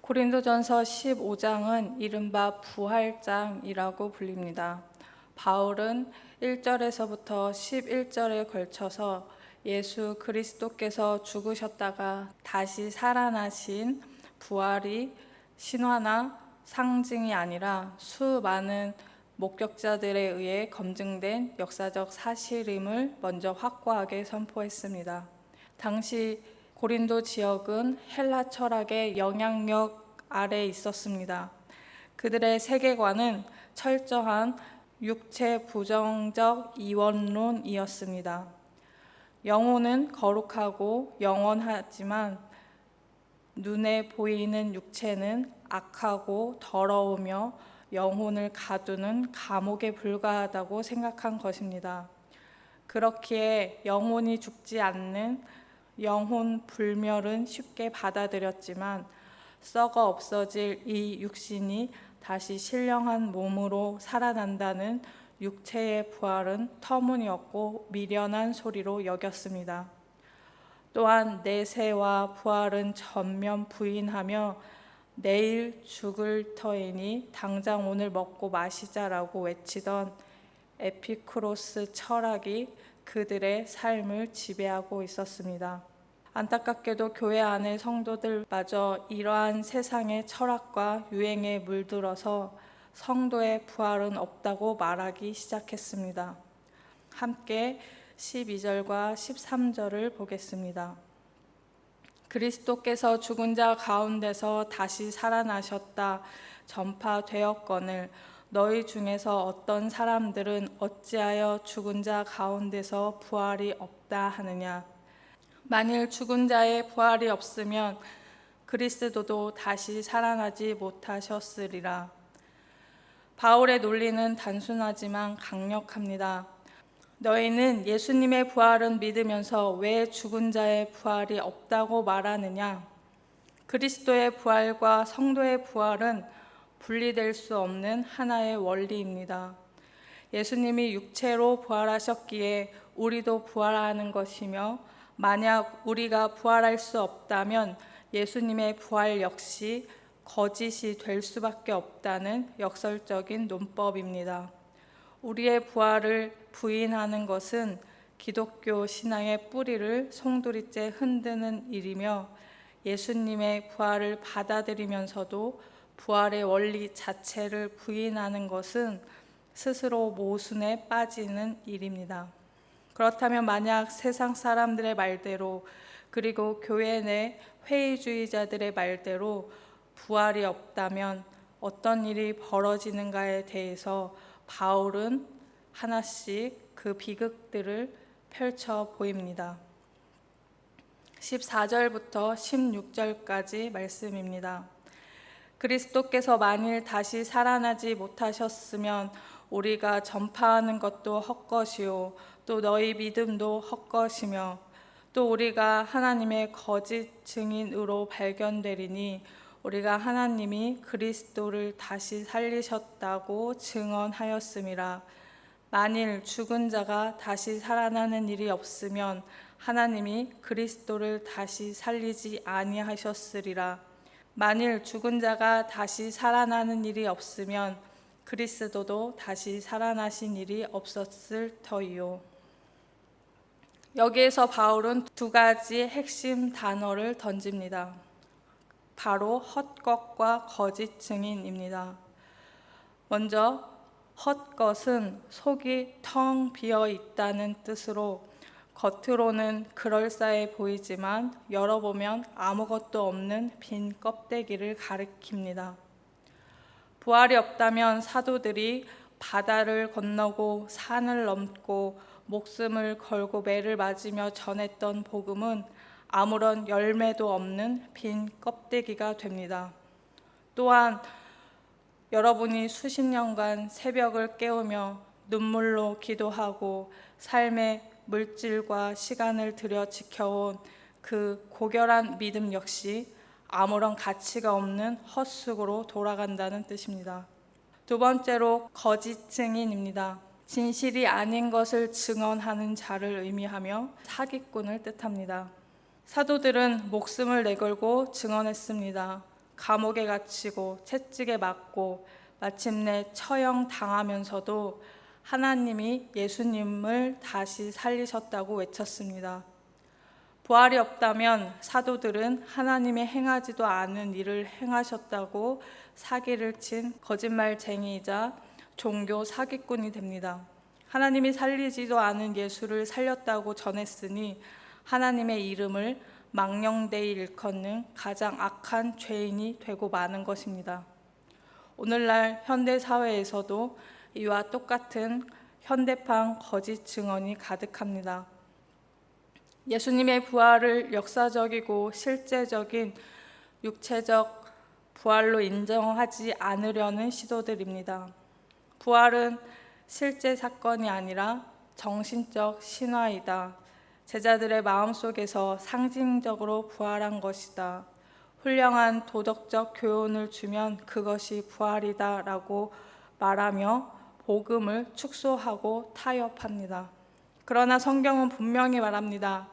고린도전서 15장은 이른바 부활장이라고 불립니다. 바울은 1절에서부터 11절에 걸쳐서 예수 그리스도께서 죽으셨다가 다시 살아나신 부활이 신화나 상징이 아니라 수많은 목격자들에 의해 검증된 역사적 사실임을 먼저 확고하게 선포했습니다. 당시 고린도 지역은 헬라 철학의 영향력 아래 있었습니다. 그들의 세계관은 철저한 육체 부정적 이원론이었습니다. 영혼은 거룩하고 영원하지만 눈에 보이는 육체는 악하고 더러우며 영혼을 가두는 감옥에 불과하다고 생각한 것입니다. 그렇기에 영혼이 죽지 않는 영혼 불멸은 쉽게 받아들였지만 썩어 없어질 이 육신이 다시 신령한 몸으로 살아난다는 육체의 부활은 터무니없고 미련한 소리로 여겼습니다. 또한 내세와 부활은 전면 부인하며 내일 죽을 터이니 당장 오늘 먹고 마시자라고 외치던 에피쿠로스 철학이 그들의 삶을 지배하고 있었습니다. 안타깝게도 교회 안의 성도들마저 이러한 세상의 철학과 유행에 물들어서 성도의 부활은 없다고 말하기 시작했습니다. 함께 12절과 13절을 보겠습니다. 그리스도께서 죽은 자 가운데서 다시 살아나셨다 전파되었거늘 너희 중에서 어떤 사람들은 어찌하여 죽은 자 가운데서 부활이 없다 하느냐. 만일 죽은 자의 부활이 없으면 그리스도도 다시 살아나지 못하셨으리라. 바울의 논리는 단순하지만 강력합니다. 너희는 예수님의 부활은 믿으면서 왜 죽은 자의 부활이 없다고 말하느냐? 그리스도의 부활과 성도의 부활은 분리될 수 없는 하나의 원리입니다. 예수님이 육체로 부활하셨기에 우리도 부활하는 것이며 만약 우리가 부활할 수 없다면 예수님의 부활 역시 거짓이 될 수밖에 없다는 역설적인 논법입니다. 우리의 부활을 부인하는 것은 기독교 신앙의 뿌리를 송두리째 흔드는 일이며 예수님의 부활을 받아들이면서도 부활의 원리 자체를 부인하는 것은 스스로 모순에 빠지는 일입니다. 그렇다면 만약 세상 사람들의 말대로 그리고 교회 내 회의주의자들의 말대로 부활이 없다면 어떤 일이 벌어지는가에 대해서 바울은 하나씩 그 비극들을 펼쳐 보입니다. 14절부터 16절까지 말씀입니다. 그리스도께서 만일 다시 살아나지 못하셨으면 우리가 전파하는 것도 헛것이요 또 너희 믿음도 헛것이며 또 우리가 하나님의 거짓 증인으로 발견되리니 우리가 하나님이 그리스도를 다시 살리셨다고 증언하였음이라. 만일 죽은 자가 다시 살아나는 일이 없으면 하나님이 그리스도를 다시 살리지 아니하셨으리라. 만일 죽은 자가 다시 살아나는 일이 없으면 그리스도도 다시 살아나신 일이 없었을 터이요. 여기에서 바울은 두 가지 핵심 단어를 던집니다. 바로 헛것과 거짓 증인입니다. 먼저 헛것은 속이 텅 비어 있다는 뜻으로 겉으로는 그럴싸해 보이지만 열어보면 아무것도 없는 빈 껍데기를 가리킵니다. 부활이 없다면 사도들이 바다를 건너고 산을 넘고 목숨을 걸고 매를 맞으며 전했던 복음은 아무런 열매도 없는 빈 껍데기가 됩니다. 또한 여러분이 수십 년간 새벽을 깨우며 눈물로 기도하고 삶의 물질과 시간을 들여 지켜온 그 고결한 믿음 역시 아무런 가치가 없는 헛수고로 돌아간다는 뜻입니다. 두 번째로 거짓 증인입니다. 진실이 아닌 것을 증언하는 자를 의미하며 사기꾼을 뜻합니다. 사도들은 목숨을 내걸고 증언했습니다. 감옥에 갇히고 채찍에 맞고 마침내 처형당하면서도 하나님이 예수님을 다시 살리셨다고 외쳤습니다. 부활이 없다면 사도들은 하나님의 행하지도 않은 일을 행하셨다고 사기를 친 거짓말쟁이이자 종교 사기꾼이 됩니다. 하나님이 살리지도 않은 예수를 살렸다고 전했으니 하나님의 이름을 망령되이 일컫는 가장 악한 죄인이 되고 마는 것입니다. 오늘날 현대 사회에서도 이와 똑같은 현대판 거짓 증언이 가득합니다. 예수님의 부활을 역사적이고 실제적인 육체적 부활로 인정하지 않으려는 시도들입니다. 부활은 실제 사건이 아니라 정신적 신화이다. 제자들의 마음속에서 상징적으로 부활한 것이다. 훌륭한 도덕적 교훈을 주면 그것이 부활이다 라고 말하며 복음을 축소하고 타협합니다. 그러나 성경은 분명히 말합니다.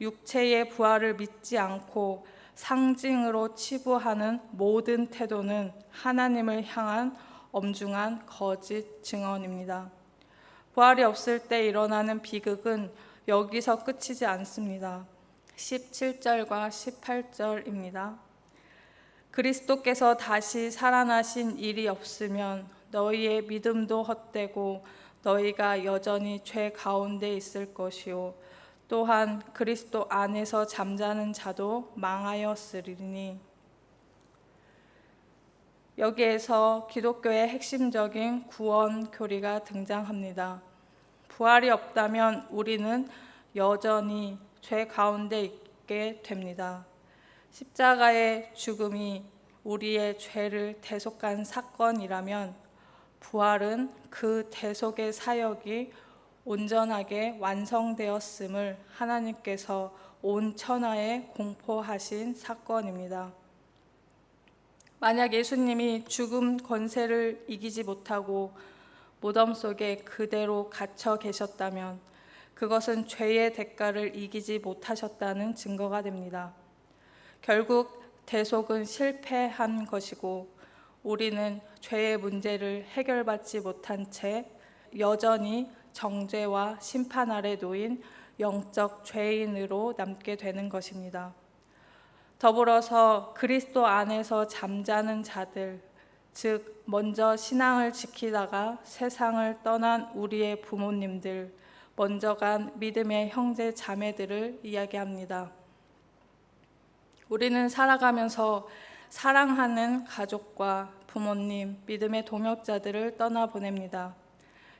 육체의 부활을 믿지 않고 상징으로 치부하는 모든 태도는 하나님을 향한 엄중한 거짓 증언입니다. 부활이 없을 때 일어나는 비극은 여기서 끝이지 않습니다. 17절과 18절입니다. 그리스도께서 다시 살아나신 일이 없으면 너희의 믿음도 헛되고 너희가 여전히 죄 가운데 있을 것이요 또한 그리스도 안에서 잠자는 자도 망하였으리니. 여기에서 기독교의 핵심적인 구원 교리가 등장합니다. 부활이 없다면 우리는 여전히 죄 가운데 있게 됩니다. 십자가의 죽음이 우리의 죄를 대속한 사건이라면 부활은 그 대속의 사역이 온전하게 완성되었음을 하나님께서 온 천하에 공포하신 사건입니다. 만약 예수님이 죽음 권세를 이기지 못하고 무덤 속에 그대로 갇혀 계셨다면 그것은 죄의 대가를 이기지 못하셨다는 증거가 됩니다. 결국 대속은 실패한 것이고 우리는 죄의 문제를 해결받지 못한 채 여전히 정죄와 심판 아래 놓인 영적 죄인으로 남게 되는 것입니다. 더불어서 그리스도 안에서 잠자는 자들, 즉 먼저 신앙을 지키다가 세상을 떠난 우리의 부모님들, 먼저 간 믿음의 형제 자매들을 이야기합니다. 우리는 살아가면서 사랑하는 가족과 부모님, 믿음의 동역자들을 떠나보냅니다.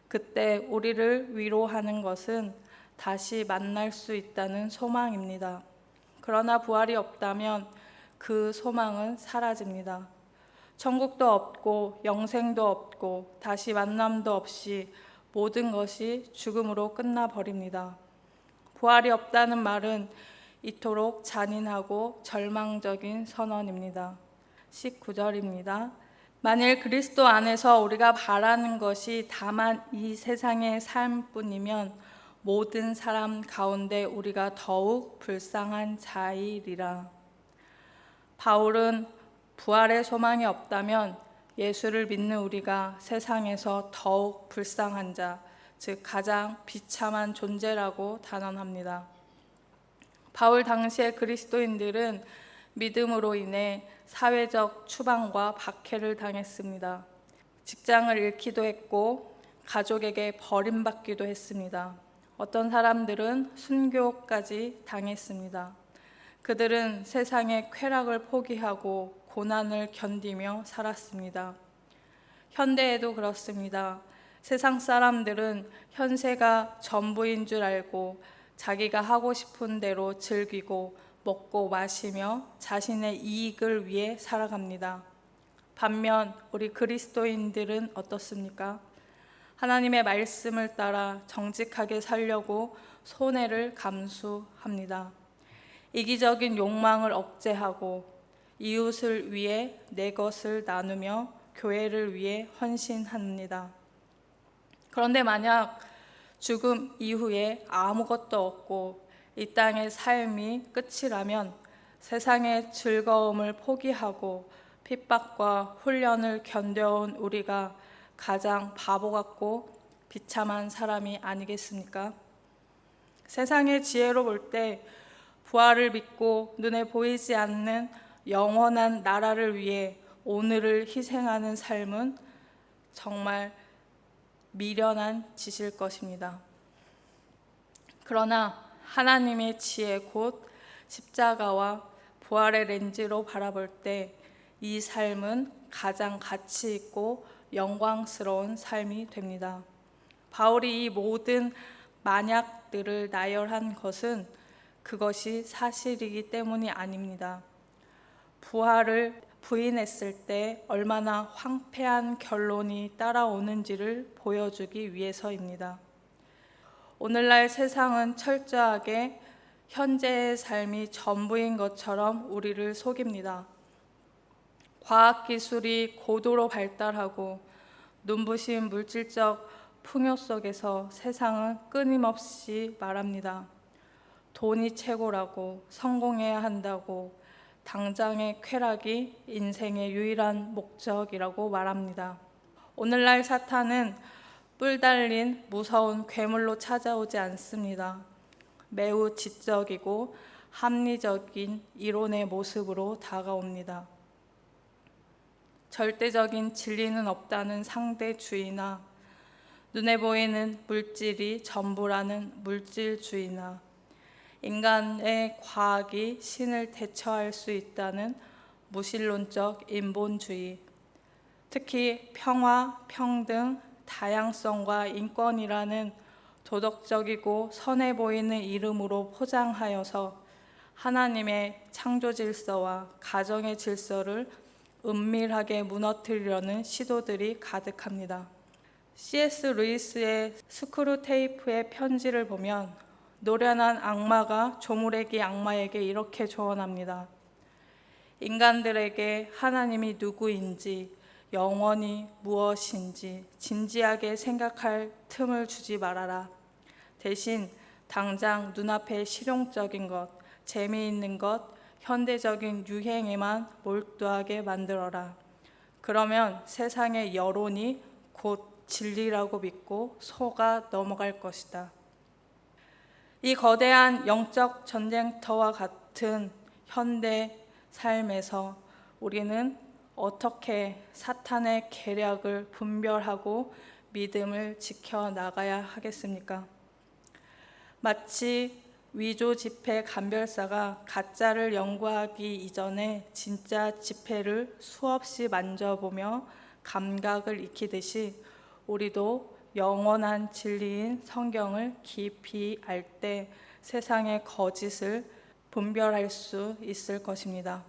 그때 우리를 위로하는 것은 다시 만날 수 있다는 소망입니다. 그러나 부활이 없다면 그 소망은 사라집니다. 천국도 없고 영생도 없고 다시 만남도 없이 모든 것이 죽음으로 끝나버립니다. 부활이 없다는 말은 이토록 잔인하고 절망적인 선언입니다. 19절입니다. 만일 그리스도 안에서 우리가 바라는 것이 다만 이 세상의 삶뿐이면 모든 사람 가운데 우리가 더욱 불쌍한 자이리라. 바울은 부활의 소망이 없다면 예수를 믿는 우리가 세상에서 더욱 불쌍한 자, 즉 가장 비참한 존재라고 단언합니다. 바울 당시의 그리스도인들은 믿음으로 인해 사회적 추방과 박해를 당했습니다. 직장을 잃기도 했고 가족에게 버림받기도 했습니다. 어떤 사람들은 순교까지 당했습니다. 그들은 세상의 쾌락을 포기하고 고난을 견디며 살았습니다. 현대에도 그렇습니다. 세상 사람들은 현세가 전부인 줄 알고 자기가 하고 싶은 대로 즐기고 먹고 마시며 자신의 이익을 위해 살아갑니다. 반면 우리 그리스도인들은 어떻습니까? 하나님의 말씀을 따라 정직하게 살려고 손해를 감수합니다. 이기적인 욕망을 억제하고 이웃을 위해 내 것을 나누며 교회를 위해 헌신합니다. 그런데 만약 죽음 이후에 아무것도 없고 이 땅의 삶이 끝이라면 세상의 즐거움을 포기하고 핍박과 훈련을 견뎌온 우리가 가장 바보 같고 비참한 사람이 아니겠습니까? 세상의 지혜로 볼 때 부활을 믿고 눈에 보이지 않는 영원한 나라를 위해 오늘을 희생하는 삶은 정말 미련한 짓일 것입니다. 그러나 하나님의 지혜 곧 십자가와 부활의 렌즈로 바라볼 때 이 삶은 가장 가치 있고 영광스러운 삶이 됩니다. 바울이 이 모든 만약들을 나열한 것은 그것이 사실이기 때문이 아닙니다. 부활을 부인했을 때 얼마나 황폐한 결론이 따라오는지를 보여주기 위해서입니다. 오늘날 세상은 철저하게 현재의 삶이 전부인 것처럼 우리를 속입니다. 과학기술이 고도로 발달하고 눈부신 물질적 풍요 속에서 세상은 끊임없이 말합니다. 돈이 최고라고, 성공해야 한다고, 당장의 쾌락이 인생의 유일한 목적이라고 말합니다. 오늘날 사탄은 뿔 달린 무서운 괴물로 찾아오지 않습니다. 매우 지적이고 합리적인 이론의 모습으로 다가옵니다. 절대적인 진리는 없다는 상대주의나 눈에 보이는 물질이 전부라는 물질주의나 인간의 과학이 신을 대처할 수 있다는 무신론적 인본주의, 특히 평화, 평등, 다양성과 인권이라는 도덕적이고 선해 보이는 이름으로 포장하여서 하나님의 창조 질서와 가정의 질서를 은밀하게 무너뜨리려는 시도들이 가득합니다. C.S. 루이스의 스크루테이프의 편지를 보면 노련한 악마가 조무래기 악마에게 이렇게 조언합니다. 인간들에게 하나님이 누구인지, 영원히 무엇인지 진지하게 생각할 틈을 주지 말아라. 대신 당장 눈앞의 실용적인 것, 재미있는 것, 현대적인 유행에만 몰두하게 만들어라. 그러면 세상의 여론이 곧 진리라고 믿고 속아 넘어갈 것이다. 이 거대한 영적 전쟁터와 같은 현대 삶에서 우리는 어떻게 사탄의 계략을 분별하고 믿음을 지켜나가야 하겠습니까? 마치 위조 지폐 감별사가 가짜를 연구하기 이전에 진짜 지폐를 수없이 만져보며 감각을 익히듯이 우리도 영원한 진리인 성경을 깊이 알 때 세상의 거짓을 분별할 수 있을 것입니다.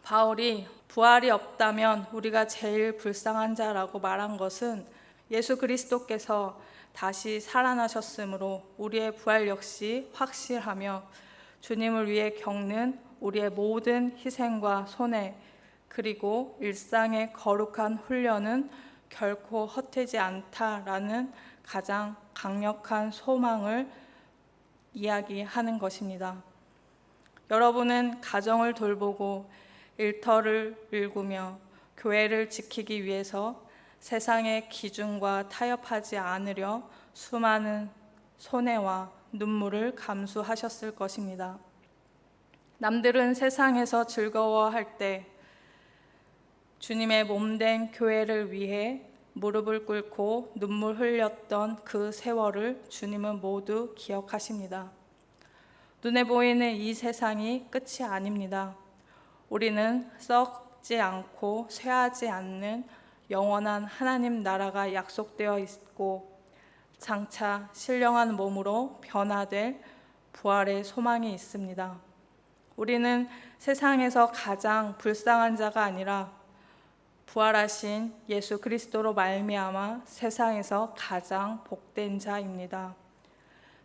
바울이 부활이 없다면 우리가 제일 불쌍한 자라고 말한 것은 예수 그리스도께서 다시 살아나셨으므로 우리의 부활 역시 확실하며 주님을 위해 겪는 우리의 모든 희생과 손해 그리고 일상의 거룩한 훈련은 결코 헛되지 않다라는 가장 강력한 소망을 이야기하는 것입니다. 여러분은 가정을 돌보고 일터를 일구며 교회를 지키기 위해서 세상의 기준과 타협하지 않으려 수많은 손해와 눈물을 감수하셨을 것입니다. 남들은 세상에서 즐거워할 때 주님의 몸된 교회를 위해 무릎을 꿇고 눈물 흘렸던 그 세월을 주님은 모두 기억하십니다. 눈에 보이는 이 세상이 끝이 아닙니다. 우리는 썩지 않고 쇠하지 않는 영원한 하나님 나라가 약속되어 있고 장차 신령한 몸으로 변화될 부활의 소망이 있습니다. 우리는 세상에서 가장 불쌍한 자가 아니라 부활하신 예수 그리스도로 말미암아 세상에서 가장 복된 자입니다.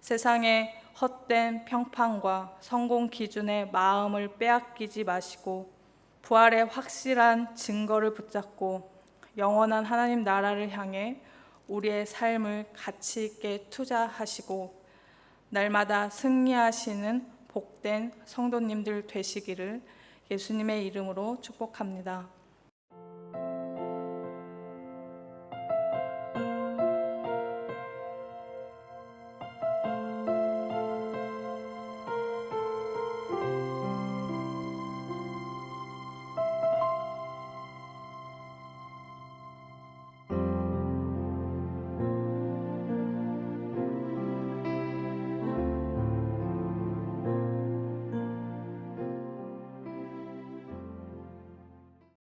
세상의 헛된 평판과 성공 기준에 마음을 빼앗기지 마시고 부활의 확실한 증거를 붙잡고 영원한 하나님 나라를 향해 우리의 삶을 가치 있게 투자하시고 날마다 승리하시는 복된 성도님들 되시기를 예수님의 이름으로 축복합니다.